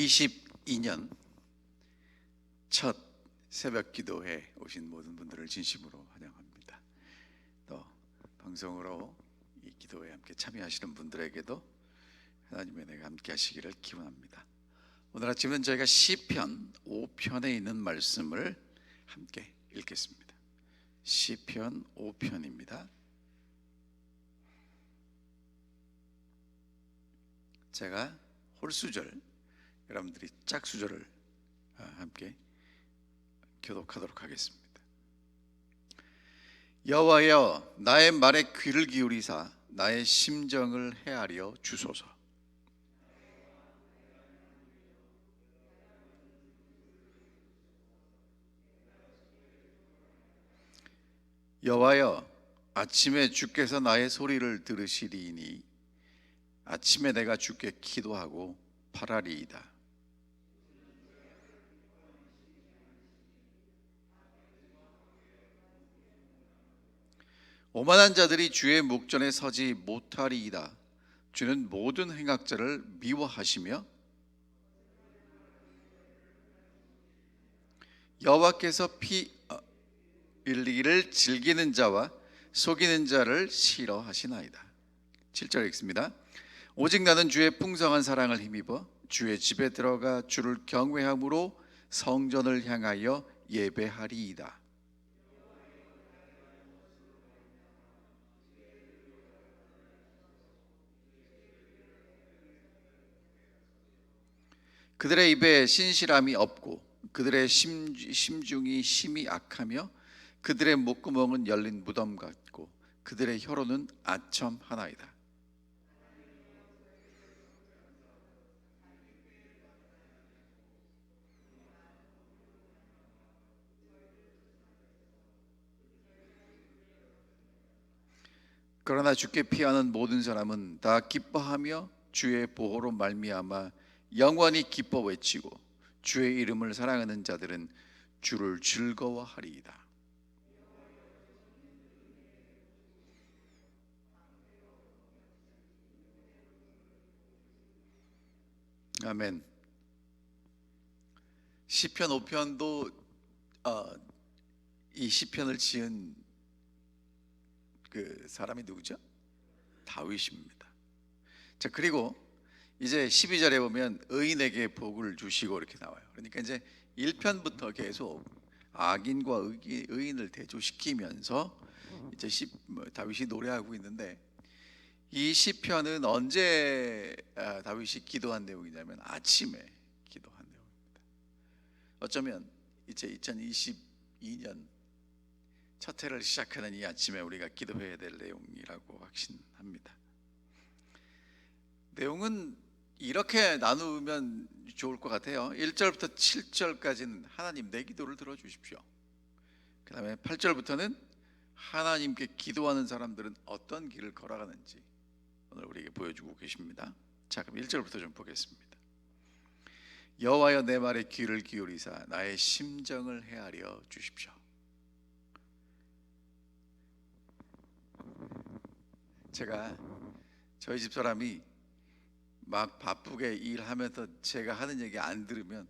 2022년 첫 새벽 기도회 오신 모든 분들을 진심으로 환영합니다. 또 방송으로 이 기도회에 함께 참여하시는 분들에게도 하나님의 은혜가 함께 하시기를 기원합니다. 오늘 아침은 저희가 시편 5편에 있는 말씀을 함께 읽겠습니다. 시편 5편입니다. 제가 홀수절, 여러분들이 짝수절을 함께 교독하도록 하겠습니다. 여호와여, 나의 말에 귀를 기울이사 나의 심정을 헤아려 주소서. 여호와여, 아침에 주께서 나의 소리를 들으시리니 아침에 내가 주께 기도하고 바라리이다. 오만한 자들이 주의 목전에 서지 못하리이다. 주는 모든 행악자를 미워하시며 여호와께서 피 흘리기를 즐기는 자와 속이는 자를 싫어하시나이다. 7절 읽습니다. 오직 나는 주의 풍성한 사랑을 힘입어 주의 집에 들어가 주를 경외함으로 성전을 향하여 예배하리이다. 그들의 입에 신실함이 없고 그들의 심중이 심히 악하며 그들의 목구멍은 열린 무덤 같고 그들의 혀로는 아첨하나이다. 그러나 주께 피하는 모든 사람은 다 기뻐하며 주의 보호로 말미암아 영원히 기뻐 외치고 주의 이름을 사랑하는 자들은 주를 즐거워하리이다. 아멘. 시편 5편도 이 시편을 지은 그 사람이 누구죠? 다윗입니다. 자, 그리고 이제 12절에 보면 의인에게 복을 주시고 이렇게 나와요. 그러니까 이제 1편부터 계속 악인과 의인을 대조시키면서 이제 다윗이 노래하고 있는데, 이 시편은 언제 다윗이 기도한 내용이냐면 아침에 기도한 내용입니다. 어쩌면 이제 2022년 첫 해를 시작하는 이 아침에 우리가 기도해야 될 내용이라고 확신합니다. 내용은 이렇게 나누면 좋을 것 같아요. 1절부터 7절까지는 하나님 내 기도를 들어주십시오. 그 다음에 8절부터는 하나님께 기도하는 사람들은 어떤 길을 걸어가는지 오늘 우리에게 보여주고 계십니다. 자, 그럼 1절부터 좀 보겠습니다. 여호와여, 내 말에 귀를 기울이사 나의 심정을 헤아려 주십시오. 제가 저희 집 사람이 막 바쁘게 일하면서 제가 하는 얘기 안 들으면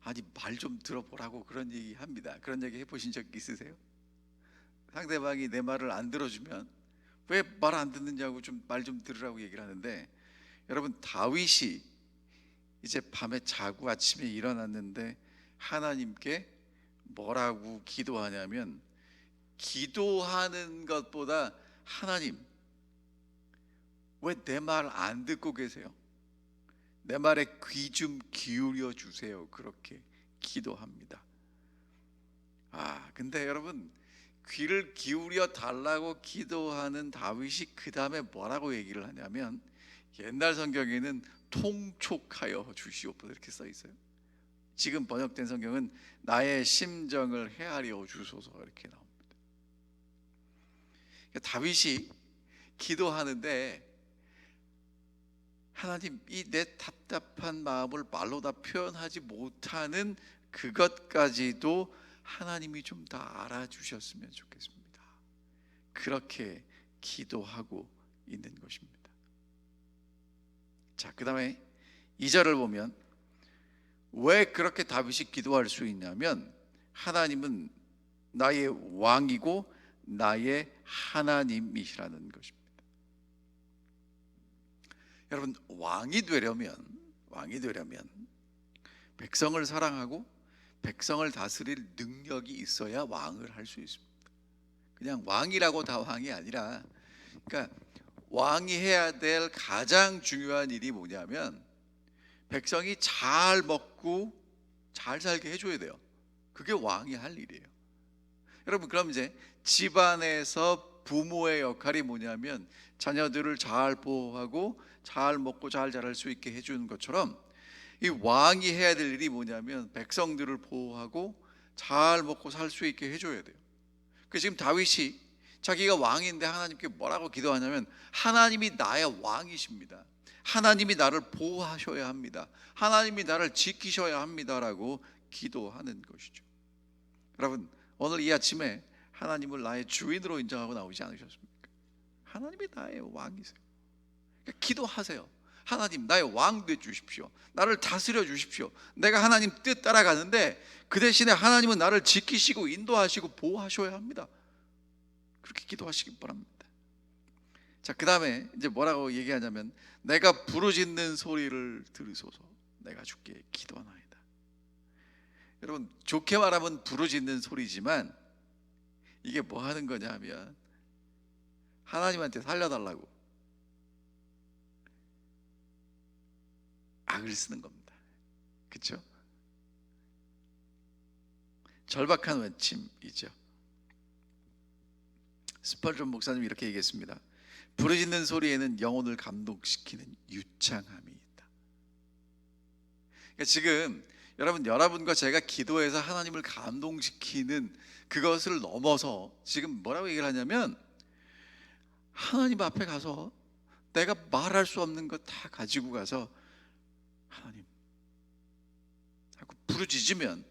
아니 말 좀 들어보라고 그런 얘기 합니다. 그런 얘기 해보신 적 있으세요? 상대방이 내 말을 안 들어주면 왜 말 안 듣느냐고 좀 말 좀 들으라고 얘기를 하는데, 여러분 다윗이 이제 밤에 자고 아침에 일어났는데 하나님께 뭐라고 기도하냐면, 기도하는 것보다 하나님 왜 내 말 안 듣고 계세요? 내 말에 귀 좀 기울여 주세요. 그렇게 기도합니다. 근데 여러분, 귀를 기울여 달라고 기도하는 다윗이 그 다음에 뭐라고 얘기를 하냐면, 옛날 성경에는 통촉하여 주시옵소서 이렇게 써 있어요. 지금 번역된 성경은 나의 심정을 헤아려 주소서 이렇게 나옵니다. 다윗이 기도하는데 하나님, 이 내 답답한 마음을 말로 다 표현하지 못하는 그것까지도 하나님이 좀 다 알아주셨으면 좋겠습니다. 그렇게 기도하고 있는 것입니다. 자, 그 다음에 2절을 보면 왜 그렇게 다윗이 기도할 수 있냐면 하나님은 나의 왕이고 나의 하나님이시라는 것입니다. 여러분, 왕이 되려면 백성을 사랑하고 백성을 다스릴 능력이 있어야 왕을 할 수 있습니다. 그냥 왕이라고 다 왕이 아니라, 그러니까 왕이 해야 될 가장 중요한 일이 뭐냐면 백성이 잘 먹고 잘 살게 해줘야 돼요. 그게 왕이 할 일이에요. 여러분, 그럼 이제 집안에서 부모의 역할이 뭐냐면 자녀들을 잘 보호하고 잘 먹고 잘 자랄 수 있게 해주는 것처럼 이 왕이 해야 될 일이 뭐냐면 백성들을 보호하고 잘 먹고 살 수 있게 해줘야 돼요. 그 지금 다윗이 자기가 왕인데 하나님께 뭐라고 기도하냐면 하나님이 나의 왕이십니다. 하나님이 나를 보호하셔야 합니다. 하나님이 나를 지키셔야 합니다라고 기도하는 것이죠. 여러분, 오늘 이 아침에 하나님을 나의 주인으로 인정하고 나오지 않으셨습니까? 하나님이 나의 왕이세요. 그러니까 기도하세요. 하나님, 나의 왕 되 주십시오. 나를 다스려 주십시오. 내가 하나님 뜻 따라가는데 그 대신에 하나님은 나를 지키시고 인도하시고 보호하셔야 합니다. 그렇게 기도하시기 바랍니다. 자, 그 다음에 이제 뭐라고 얘기하냐면 내가 부르짖는 소리를 들으소서. 내가 주께 기도하나이다. 여러분, 좋게 말하면 부르짖는 소리지만 이게 뭐 하는 거냐면 하나님한테 살려달라고 악을 쓰는 겁니다. 그렇죠? 절박한 외침이죠. 스펄전 목사님이 이렇게 얘기했습니다. 부르짖는 소리에는 영혼을 감동시키는 유창함이 있다. 그러니까 지금 여러분과 제가 기도해서 하나님을 감동시키는 그것을 넘어서 지금 뭐라고 얘기를 하냐면 하나님 앞에 가서 내가 말할 수 없는 것 다 가지고 가서 하나님 하고 부르짖으면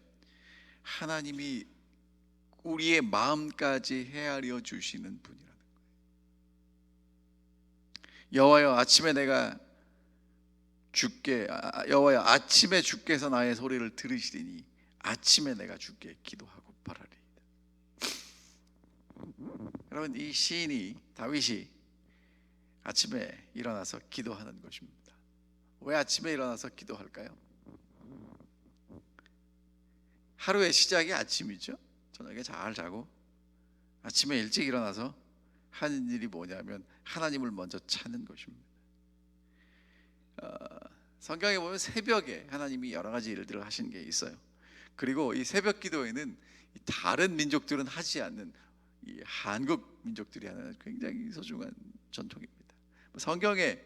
하나님이 우리의 마음까지 헤아려 주시는 분이라는 거예요. 여호와여, 아침에 내가 주께 여호와여, 아침에 주께서 나의 소리를 들으시리니 아침에 내가 주께 기도하고 바라리이다. 여러분, 이 시인이 다윗이 아침에 일어나서 기도하는 것입니다. 왜 아침에 일어나서 기도할까요? 하루의 시작이 아침이죠. 저녁에 잘 자고 아침에 일찍 일어나서 하는 일이 뭐냐면 하나님을 먼저 찾는 것입니다. 성경에 보면 새벽에 하나님이 여러 가지 일들을 하신 게 있어요. 그리고 이 새벽 기도에는 다른 민족들은 하지 않는 이 한국 민족들이 하는 굉장히 소중한 전통입니다. 성경에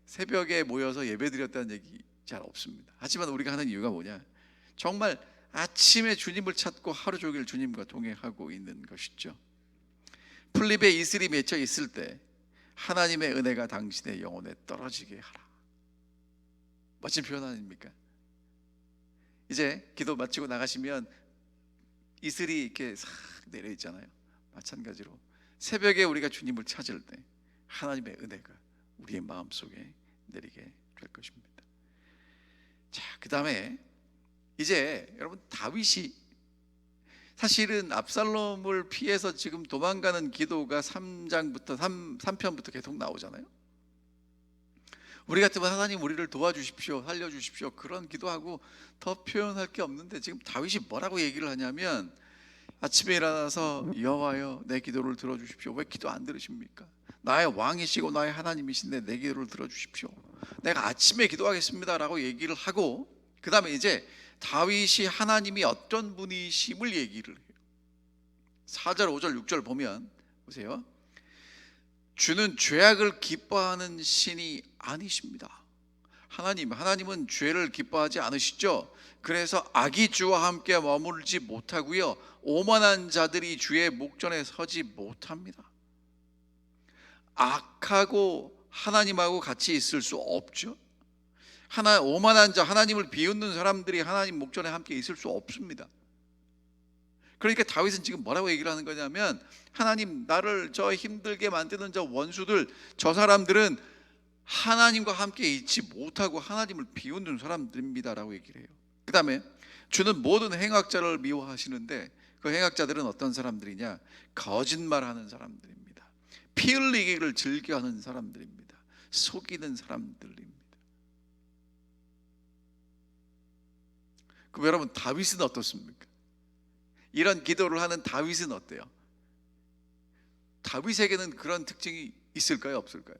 새벽에 모여서 예배드렸다는 얘기 잘 없습니다. 하지만 우리가 하는 이유가 뭐냐? 정말 아침에 주님을 찾고 하루 종일 주님과 동행하고 있는 것이죠. 풀잎에 이슬이 맺혀 있을 때 하나님의 은혜가 당신의 영혼에 떨어지게 하라. 멋진 표현 아닙니까? 이제 기도 마치고 나가시면 이슬이 이렇게 싹 내려 있잖아요. 마찬가지로 새벽에 우리가 주님을 찾을 때 하나님의 은혜가 우리의 마음속에 내리게 될 것입니다. 자, 그 다음에 이제 여러분, 다윗이 사실은 압살롬을 피해서 지금 도망가는 기도가 3편부터 계속 나오잖아요. 우리 같으면 하나님 우리를 도와주십시오, 살려주십시오, 그런 기도하고 더 표현할 게 없는데 지금 다윗이 뭐라고 얘기를 하냐면 아침에 일어나서 여호와여, 내 기도를 들어주십시오. 왜 기도 안 들으십니까? 나의 왕이시고 나의 하나님이신데 내 기도를 들어주십시오. 내가 아침에 기도하겠습니다 라고 얘기를 하고, 그 다음에 이제 다윗이 하나님이 어떤 분이심을 얘기를 해요. 4절, 5절, 6절 보면 보세요. 주는 죄악을 기뻐하는 신이 아니십니다. 하나님은 죄를 기뻐하지 않으시죠. 그래서 악이 주와 함께 머물지 못하고요, 오만한 자들이 주의 목전에 서지 못합니다. 악하고 하나님하고 같이 있을 수 없죠. 오만한 자, 하나님을 비웃는 사람들이 하나님 목전에 함께 있을 수 없습니다. 그러니까 다윗은 지금 뭐라고 얘기를 하는 거냐면 하나님, 나를 저 힘들게 만드는 저 원수들, 저 사람들은 하나님과 함께 있지 못하고 하나님을 비웃는 사람들입니다 라고 얘기를 해요. 그 다음에 주는 모든 행악자를 미워하시는데 그 행악자들은 어떤 사람들이냐? 거짓말하는 사람들입니다. 피 흘리기를 즐겨하는 사람들입니다. 속이는 사람들입니다. 그럼 여러분, 다윗은 어떻습니까? 이런 기도를 하는 다윗은 어때요? 다윗에게는 그런 특징이 있을까요, 없을까요?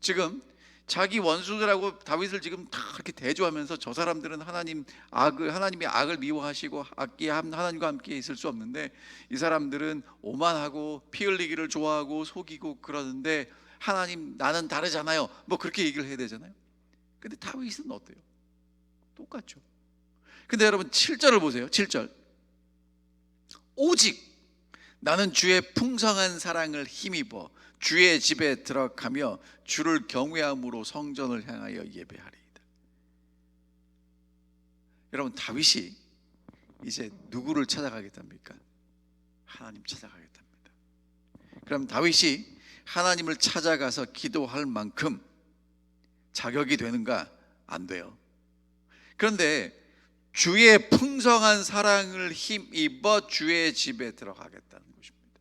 지금 자기 원수들하고 다윗을 지금 다 이렇게 대조하면서 저 사람들은 하나님의 악을 미워하시고 하나님과 함께 있을 수 없는데 이 사람들은 오만하고 피 흘리기를 좋아하고 속이고 그러는데 하나님 나는 다르잖아요. 뭐 그렇게 얘기를 해야 되잖아요. 근데 다윗은 어때요? 똑같죠. 근데 여러분 7절을 보세요. 7절. 오직 나는 주의 풍성한 사랑을 힘입어 주의 집에 들어가며 주를 경외함으로 성전을 향하여 예배하리이다. 여러분, 다윗이 이제 누구를 찾아가겠답니까? 하나님 찾아가겠답니다. 그럼 다윗이 하나님을 찾아가서 기도할 만큼 자격이 되는가? 안 돼요. 그런데 주의 풍성한 사랑을 힘입어 주의 집에 들어가겠다는 것입니다.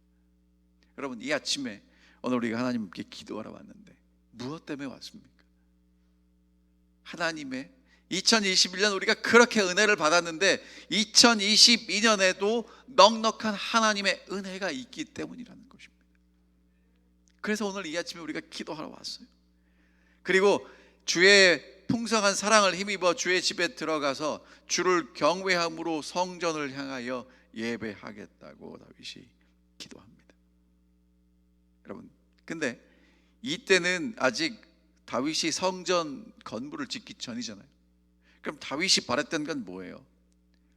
여러분, 이 아침에 오늘 우리가 하나님께 기도하러 왔는데 무엇 때문에 왔습니까? 하나님의 2021년 우리가 그렇게 은혜를 받았는데 2022년에도 넉넉한 하나님의 은혜가 있기 때문이라는 것입니다. 그래서 오늘 이 아침에 우리가 기도하러 왔어요. 그리고 주의 풍성한 사랑을 힘입어 주의 집에 들어가서 주를 경외함으로 성전을 향하여 예배하겠다고 다윗이 기도합니다. 여러분, 근데 이때는 아직 다윗이 성전 건물을 짓기 전이잖아요. 그럼 다윗이 바랬던 건 뭐예요?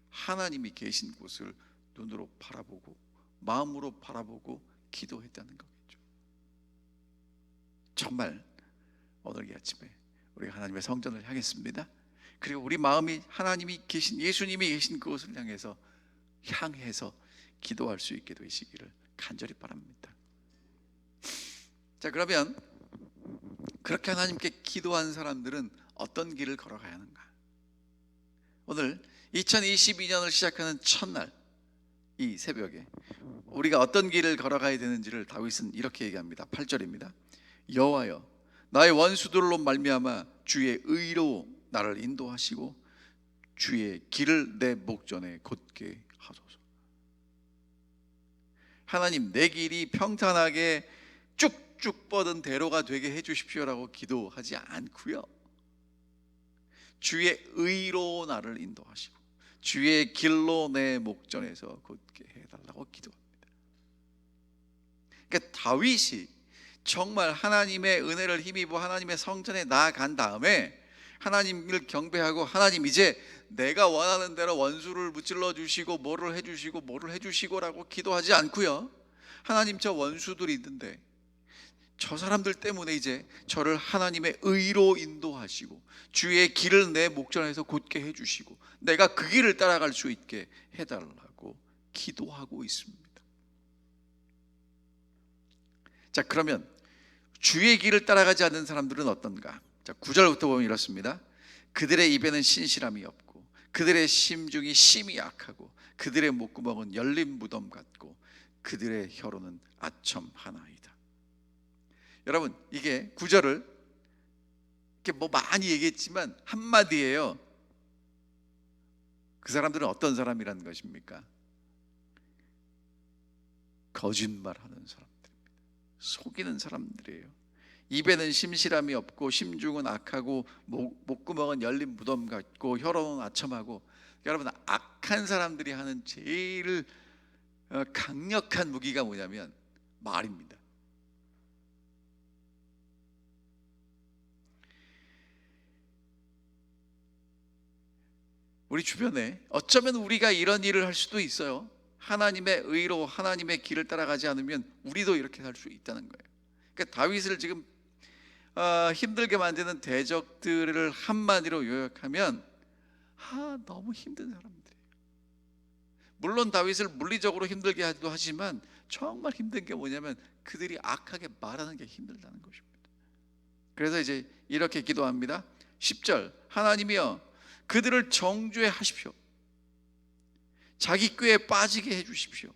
하나님이 계신 곳을 눈으로 바라보고 마음으로 바라보고 기도했다는 거겠죠. 정말 오늘 이 아침에 우리가 하나님의 성전을 향했습니다. 그리고 우리 마음이 하나님이 계신, 예수님이 계신 그곳을 향해서 기도할 수 있게 되시기를 간절히 바랍니다. 자, 그러면 그렇게 하나님께 기도한 사람들은 어떤 길을 걸어가야 하는가? 오늘 2022년을 시작하는 첫날 이 새벽에 우리가 어떤 길을 걸어가야 되는지를 다윗은 이렇게 얘기합니다. 8절입니다. 여호와여, 나의 원수들로 말미암아 주의 의로 나를 인도하시고 주의 길을 내 목전에 곧게 하소서. 하나님, 내 길이 평탄하게 쭉쭉 뻗은 대로가 되게 해주십시오라고 기도하지 않고요, 주의 의로 나를 인도하시고 주의 길로 내 목전에서 곧게 해달라고 기도합니다. 그러니까 다윗이 정말 하나님의 은혜를 힘입어 하나님의 성전에 나아간 다음에 하나님을 경배하고, 하나님 이제 내가 원하는 대로 원수를 무찔러 주시고 뭐를 해주시고라고 기도하지 않고요, 하나님 저 원수들이 있는데 저 사람들 때문에 이제 저를 하나님의 의로 인도하시고 주의 길을 내 목전에서 곧게 해주시고 내가 그 길을 따라갈 수 있게 해달라고 기도하고 있습니다. 자, 그러면 주의 길을 따라가지 않는 사람들은 어떤가? 자, 9절부터 보면 이렇습니다. 그들의 입에는 신실함이 없고 그들의 심중이 심히 약하고 그들의 목구멍은 열린 무덤 같고 그들의 혀로는 아첨 하나이다. 여러분, 이게 9절을 이렇게 뭐 많이 얘기했지만 한마디예요. 그 사람들은 어떤 사람이라는 것입니까? 거짓말하는 사람들입니다. 속이는 사람들이에요. 입에는 심실함이 없고 심중은 악하고 목구멍은 열린 무덤 같고 혀로는 아첨하고. 여러분, 악한 사람들이 하는 제일 강력한 무기가 뭐냐면 말입니다. 우리 주변에 어쩌면 우리가 이런 일을 할 수도 있어요. 하나님의 의로 하나님의 길을 따라가지 않으면 우리도 이렇게 살 수 있다는 거예요. 그러니까 다윗을 지금 힘들게 만드는 대적들을 한마디로 요약하면 너무 힘든 사람들이에요. 물론 다윗을 물리적으로 힘들게 하기도 하지만 정말 힘든 게 뭐냐면 그들이 악하게 말하는 게 힘들다는 것입니다. 그래서 이제 이렇게 기도합니다. 10절, 하나님이여, 그들을 정죄 하십시오. 자기 꾀에 빠지게 해 주십시오.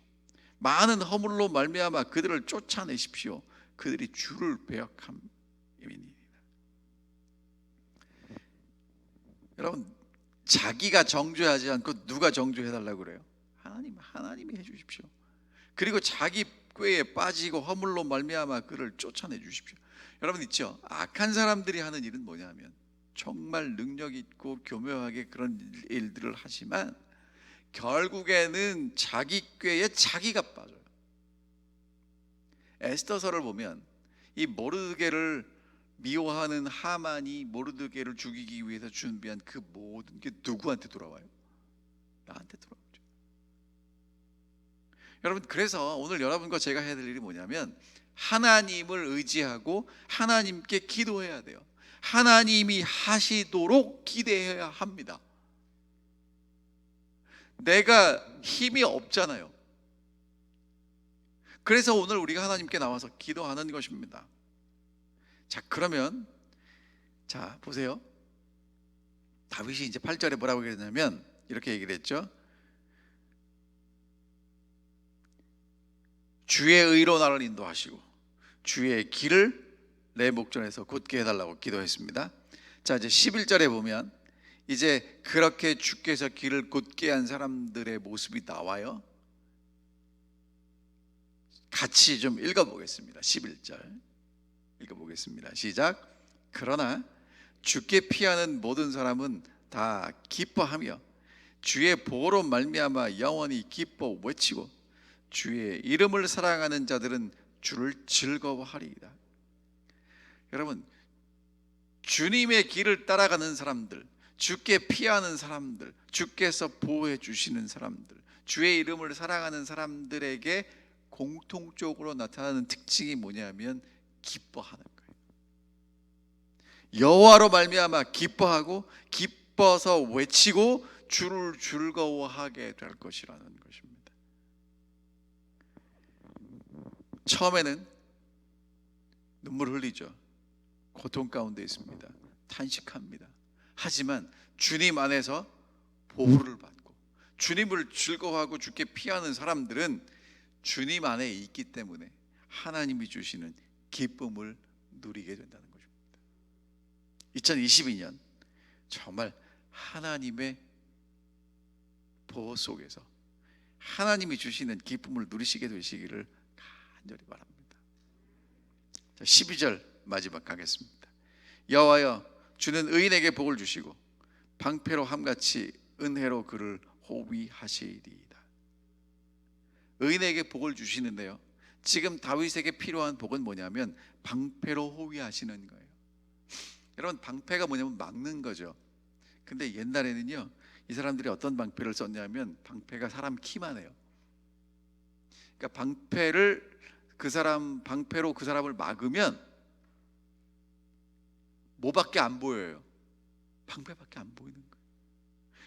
많은 허물로 말미암아 그들을 쫓아내십시오. 그들이 주를 배역함이니이다. 여러분, 자기가 정죄하지 않고 누가 정죄해달라고 그래요? 하나님이 해주십시오. 그리고 자기 꾀에 빠지고 허물로 말미암아 그를 쫓아내 주십시오. 여러분 있죠? 악한 사람들이 하는 일은 뭐냐면 정말 능력 있고 교묘하게 그런 일들을 하지만 결국에는 자기 꾀에 자기가 빠져요. 에스더서를 보면 이 모르드게를 미워하는 하만이 모르드게를 죽이기 위해서 준비한 그 모든 게 누구한테 돌아와요? 나한테 돌아오죠. 여러분, 그래서 오늘 여러분과 제가 해야 될 일이 뭐냐면 하나님을 의지하고 하나님께 기도해야 돼요. 하나님이 하시도록 기대해야 합니다. 내가 힘이 없잖아요. 그래서 오늘 우리가 하나님께 나와서 기도하는 것입니다. 자, 그러면 자 보세요. 다윗이 이제 8절에 뭐라고 얘기했냐면 이렇게 얘기를 했죠. 주의 의로 나를 인도하시고 주의 길을 내 목전에서 곧게 해달라고 기도했습니다. 자, 이제 11절에 보면 이제 그렇게 주께서 길을 곧게 한 사람들의 모습이 나와요. 같이 좀 읽어보겠습니다. 11절 읽어보겠습니다. 시작. 그러나 주께 피하는 모든 사람은 다 기뻐하며 주의 보호로 말미암아 영원히 기뻐 외치고 주의 이름을 사랑하는 자들은 주를 즐거워하리이다. 여러분, 주님의 길을 따라가는 사람들, 주께 피하는 사람들, 주께서 보호해 주시는 사람들, 주의 이름을 사랑하는 사람들에게 공통적으로 나타나는 특징이 뭐냐면 기뻐하는 거예요. 여호와로 말미암아 기뻐하고 기뻐서 외치고 주를 즐거워하게 될 것이라는 것입니다. 처음에는 눈물 흘리죠. 고통 가운데 있습니다. 탄식합니다. 하지만 주님 안에서 보호를 받고 주님을 즐거워하고 주께 피하는 사람들은 주님 안에 있기 때문에 하나님이 주시는 기쁨을 누리게 된다는 것입니다. 2022년 정말 하나님의 보호 속에서 하나님이 주시는 기쁨을 누리시게 되시기를 간절히 바랍니다. 자, 12절 마지막 가겠습니다. 여호와여, 주는 의인에게 복을 주시고 방패로 함같이 은혜로 그를 호위하시리이다. 의인에게 복을 주시는데요, 지금 다윗에게 필요한 복은 뭐냐면 방패로 호위하시는 거예요. 여러분, 방패가 뭐냐면 막는 거죠. 근데 옛날에는요, 이 사람들이 어떤 방패를 썼냐면 방패가 사람 키만 해요. 그러니까 방패로 그 사람을 막으면 뭐밖에 안 보여요? 방패밖에 안 보이는 거예요.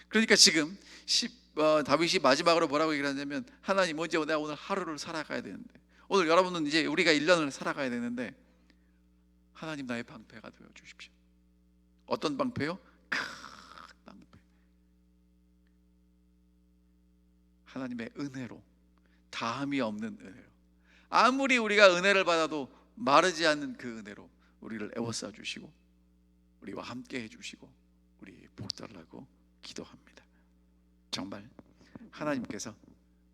그러니까 지금 다윗이 마지막으로 뭐라고 얘기를 하냐면 하나님, 언제 내가 오늘 하루를 살아가야 되는데, 오늘 여러분은 이제 우리가 1년을 살아가야 되는데 하나님 나의 방패가 되어 주십시오. 어떤 방패요? 큰 방패. 하나님의 은혜로, 다함이 없는 은혜로, 아무리 우리가 은혜를 받아도 마르지 않는 그 은혜로 우리를 에워싸 주시고 우리와 함께 해주시고 우리 복달라고 기도합니다. 정말 하나님께서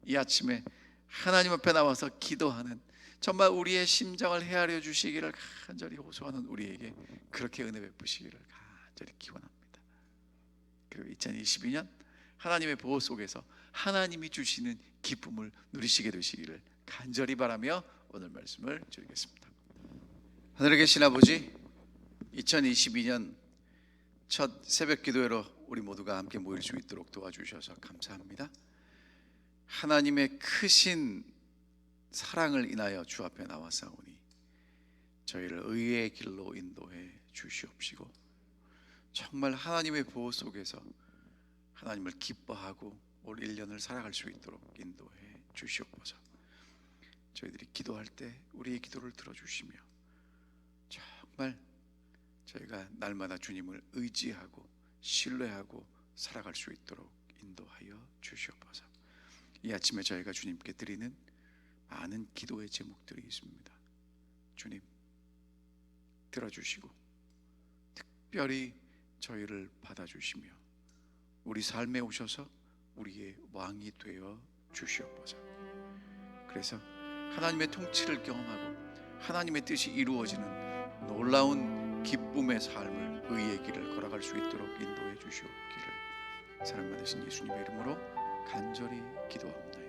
이 아침에 하나님 앞에 나와서 기도하는, 정말 우리의 심정을 헤아려 주시기를 간절히 호소하는 우리에게 그렇게 은혜 베푸시기를 간절히 기원합니다. 그리고 2022년 하나님의 보호 속에서 하나님이 주시는 기쁨을 누리시게 되시기를 간절히 바라며 오늘 말씀을 드리겠습니다. 하늘에 계신 아버지, 2022년 첫 새벽 기도회로 우리 모두가 함께 모일 수 있도록 도와주셔서 감사합니다. 하나님의 크신 사랑을 인하여 주 앞에 나와사오니 저희를 의의 길로 인도해 주시옵시고, 정말 하나님의 보호 속에서 하나님을 기뻐하고 올 1년을 살아갈 수 있도록 인도해 주시옵소서. 저희들이 기도할 때 우리의 기도를 들어주시며 정말 저희가 날마다 주님을 의지하고 신뢰하고 살아갈 수 있도록 인도하여 주시옵소서. 이 아침에 저희가 주님께 드리는 많은 기도의 제목들이 있습니다. 주님 들어주시고 특별히 저희를 받아주시며 우리 삶에 오셔서 우리의 왕이 되어 주시옵소서. 그래서 하나님의 통치를 경험하고 하나님의 뜻이 이루어지는 놀라운 기쁨의 삶을, 의의 길을 걸어갈 수 있도록 인도해 주시옵기를 사랑받으신 예수님의 이름으로 간절히 기도합니다.